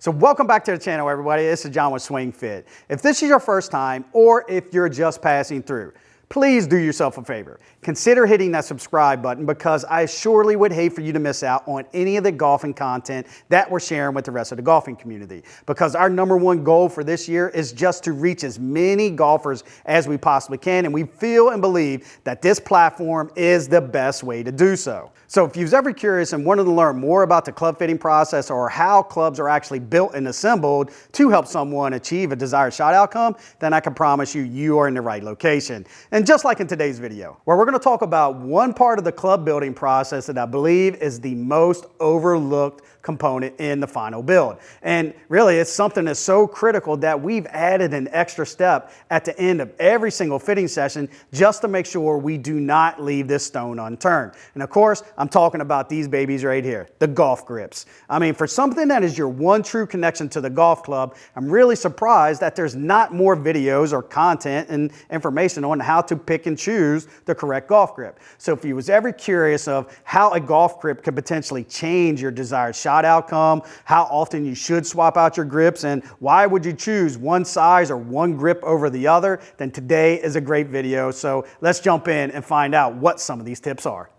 So welcome back to the channel, everybody. This is John with SwingFit. If this is your first time or if you're just passing through, please do yourself a favor. Consider hitting that subscribe button because I surely would hate for you to miss out on any of the golfing content that we're sharing with the rest of the golfing community. Because our #1 goal for this year is just to reach as many golfers as we possibly can, and we feel and believe that this platform is the best way to do so. So if you're ever curious and wanted to learn more about the club fitting process or how clubs are actually built and assembled to help someone achieve a desired shot outcome, then I can promise you, you are in the right location. And just like in today's video, where we're going to talk about one part of the club building process that I believe is the most overlooked component in the final build. And really, it's something that's so critical that we've added an extra step at the end of every single fitting session just to make sure we do not leave this stone unturned. And of course, I'm talking about these babies right here, the golf grips. I mean, for something that is your one true connection to the golf club, I'm really surprised that there's not more videos or content and information on how to pick and choose the correct golf grip. So if you was ever curious of how a golf grip could potentially change your desired shot outcome, how often you should swap out your grips, and why would you choose one size or one grip over the other, then today is a great video. So let's jump in and find out what some of these tips are.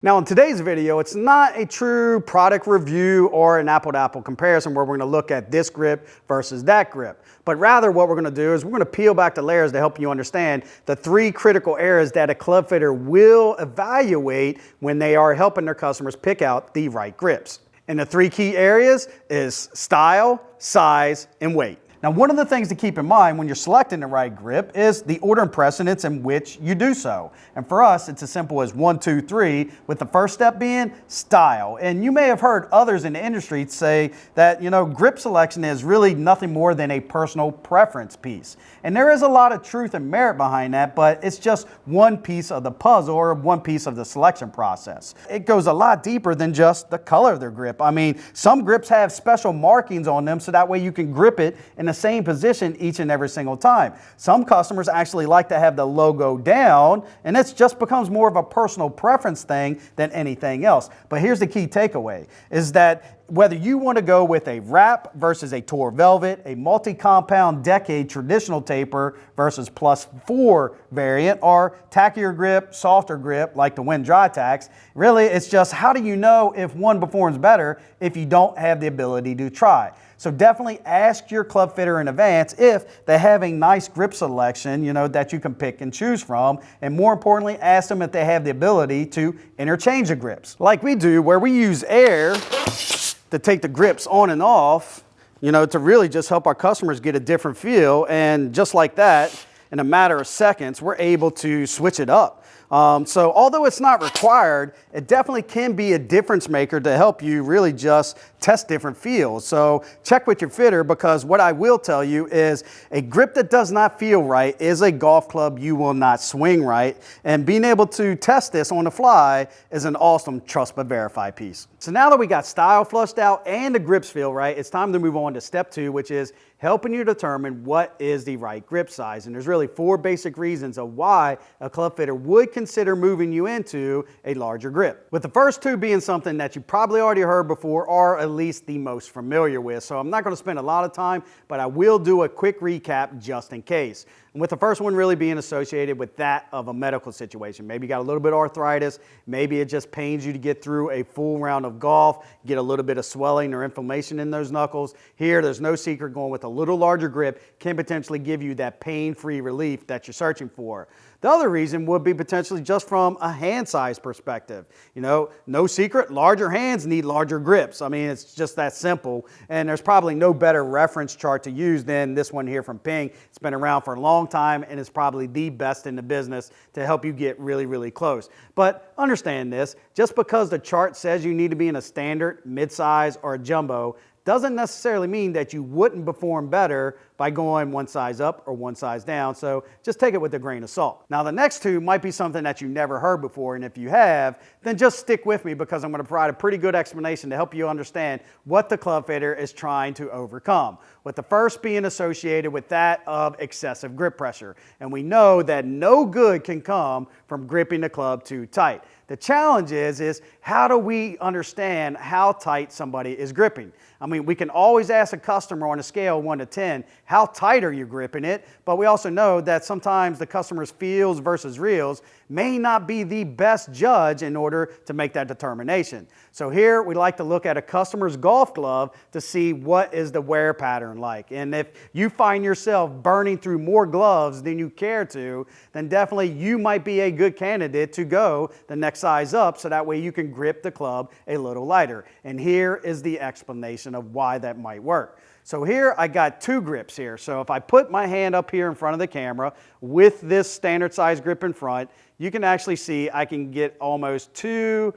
Now in today's video, it's not a true product review or an apple-to-apple comparison where we're going to look at this grip versus that grip. But rather what we're going to do is we're going to peel back the layers to help you understand the 3 critical areas that a club fitter will evaluate when they are helping their customers pick out the right grips. And the 3 key areas is style, size, and weight. Now, one of the things to keep in mind when you're selecting the right grip is the order and precedence in which you do so. And for us, it's as simple as 1, 2, 3, with the first step being style. And you may have heard others in the industry say that, grip selection is really nothing more than a personal preference piece. And there is a lot of truth and merit behind that, but it's just one piece of the puzzle or one piece of the selection process. It goes a lot deeper than just the color of their grip. I mean, some grips have special markings on them so that way you can grip it in the same position each and every single time. Some customers actually like to have the logo down, and it just becomes more of a personal preference thing than anything else. But here's the key takeaway, is that whether you want to go with a wrap versus a tour velvet, a multi-compound decade traditional taper versus +4 variant, or tackier grip, softer grip like the Wind Dry Tax, really it's just how do you know if one performs better if you don't have the ability to try. So definitely ask your club fitter in advance if they have a nice grip selection, that you can pick and choose from. And more importantly, ask them if they have the ability to interchange the grips. Like we do, where we use air to take the grips on and off, to really just help our customers get a different feel. And just like that, in a matter of seconds, we're able to switch it up. So although it's not required, it definitely can be a difference maker to help you really just test different feels. So check with your fitter, because what I will tell you is a grip that does not feel right is a golf club you will not swing right. And being able to test this on the fly is an awesome trust but verify piece. So now that we got style flushed out and the grips feel right, it's time to move on to step 2, which is helping you determine what is the right grip size. And there's really 4 basic reasons of why a club fitter would consider moving you into a larger grip. With the first 2 being something that you probably already heard before or at least the most familiar with. So I'm not going to spend a lot of time, but I will do a quick recap just in case. And with the first one really being associated with that of a medical situation. Maybe you got a little bit of arthritis, maybe it just pains you to get through a full round of golf, get a little bit of swelling or inflammation in those knuckles. Here, there's no secret, going with a little larger grip can potentially give you that pain-free relief that you're searching for. The other reason would be potentially just from a hand size perspective. No secret, larger hands need larger grips. I mean, it's just that simple. And there's probably no better reference chart to use than this one here from Ping. It's been around for a long time and it's probably the best in the business to help you get really, really close. But understand this, just because the chart says you need to be in a standard, mid-size, or a jumbo doesn't necessarily mean that you wouldn't perform better by going one size up or one size down. So just take it with a grain of salt. Now the next two might be something that you never heard before, and if you have, then just stick with me because I'm going to provide a pretty good explanation to help you understand what the club fitter is trying to overcome. With the first being associated with that of excessive grip pressure. And we know that no good can come from gripping the club too tight. The challenge is how do we understand how tight somebody is gripping? I mean, we can always ask a customer on a scale 1 to 10, how tight are you gripping it? But we also know that sometimes the customer's feels versus reels may not be the best judge in order to make that determination. So here we like to look at a customer's golf glove to see what is the wear pattern like. And if you find yourself burning through more gloves than you care to, then definitely you might be a good candidate to go the next size up so that way you can grip the club a little lighter. And here is the explanation of why that might work. So here I got two grips here. So if I put my hand up here in front of the camera with this standard size grip in front, you can actually see I can get almost two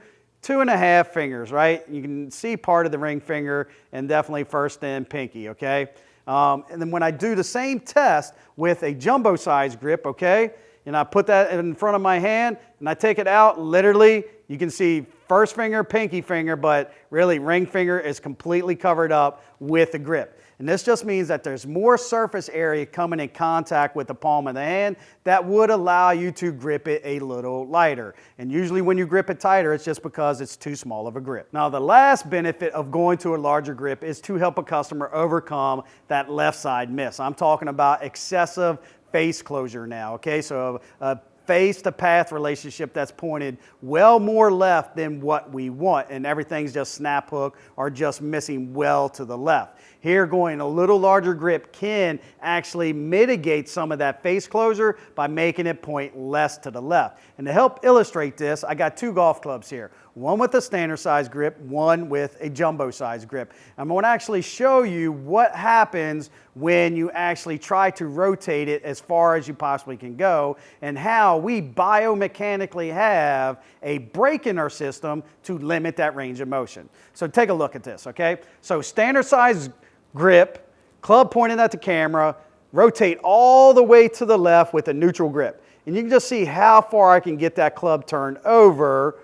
and a half fingers, right? You can see part of the ring finger and definitely first and pinky, okay? And then when I do the same test with a jumbo size grip, okay, and I put that in front of my hand and I take it out, literally, you can see first finger, pinky finger, but really ring finger is completely covered up with the grip. And this just means that there's more surface area coming in contact with the palm of the hand that would allow you to grip it a little lighter. And usually when you grip it tighter, it's just because it's too small of a grip. Now the last benefit of going to a larger grip is to help a customer overcome that left side miss. I'm talking about excessive face closure now, okay? So a face to path relationship that's pointed well more left than what we want, and everything's just snap hook or just missing well to the left. Here, going a little larger grip can actually mitigate some of that face closure by making it point less to the left. And to help illustrate this, I got two golf clubs here. One with a standard size grip, one with a jumbo size grip. I'm going to actually show you what happens when you actually try to rotate it as far as you possibly can go, and how we biomechanically have a brake in our system to limit that range of motion. So take a look at this, okay? So standard size grip, club pointed at the camera, rotate all the way to the left with a neutral grip. And you can just see how far I can get that club turned over.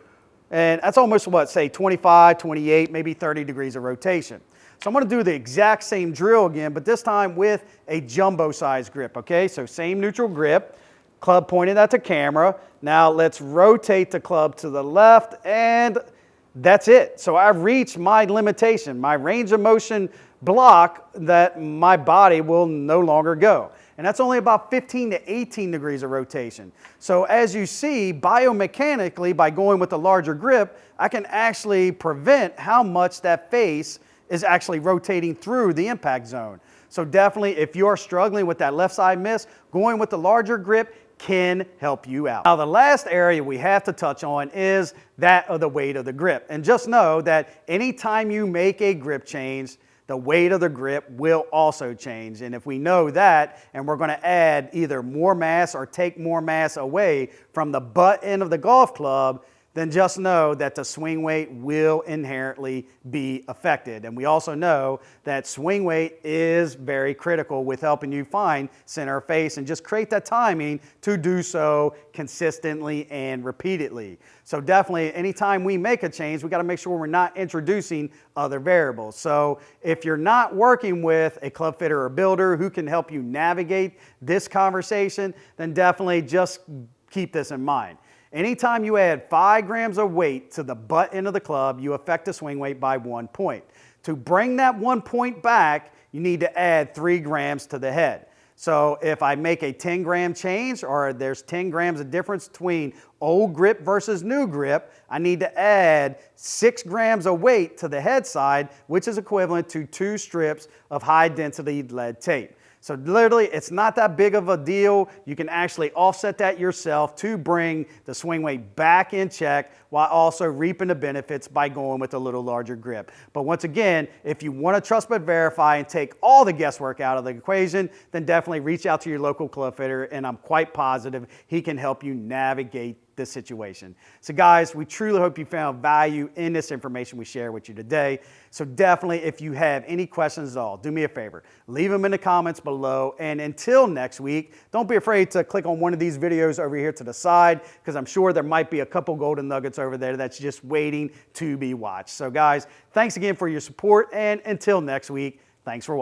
And that's almost what, say 25, 28, maybe 30 degrees of rotation. So I'm going to do the exact same drill again, but this time with a jumbo size grip, okay? So same neutral grip, club pointed at the camera. Now let's rotate the club to the left, and that's it. So I've reached my limitation, my range of motion block that my body will no longer go. And that's only about 15 to 18 degrees of rotation. So as you see, biomechanically, by going with a larger grip, I can actually prevent how much that face is actually rotating through the impact zone. So definitely, if you're struggling with that left side miss, going with the larger grip can help you out. Now the last area we have to touch on is that of the weight of the grip. And just know that anytime you make a grip change, the weight of the grip will also change. And if we know that, and we're going to add either more mass or take more mass away from the butt end of the golf club, then just know that the swing weight will inherently be affected. And we also know that swing weight is very critical with helping you find center of face and just create that timing to do so consistently and repeatedly. So definitely, anytime we make a change, we got to make sure we're not introducing other variables. So if you're not working with a club fitter or builder who can help you navigate this conversation, then definitely just keep this in mind. Anytime you add 5 grams of weight to the butt end of the club, you affect the swing weight by 1 point. To bring that 1 point back, you need to add 3 grams to the head. So if I make a 10-gram change, or there's 10 grams of difference between old grip versus new grip, I need to add 6 grams of weight to the head side, which is equivalent to 2 strips of high-density lead tape. So literally, it's not that big of a deal. You can actually offset that yourself to bring the swing weight back in check while also reaping the benefits by going with a little larger grip. But once again, if you want to trust but verify and take all the guesswork out of the equation, then definitely reach out to your local club fitter, and I'm quite positive he can help you navigate this situation. So guys, we truly hope you found value in this information we share with you today. So definitely, if you have any questions at all, do me a favor, leave them in the comments below. And until next week, don't be afraid to click on one of these videos over here to the side, because I'm sure there might be a couple golden nuggets over there that's just waiting to be watched. So guys, thanks again for your support, and until next week, thanks for watching.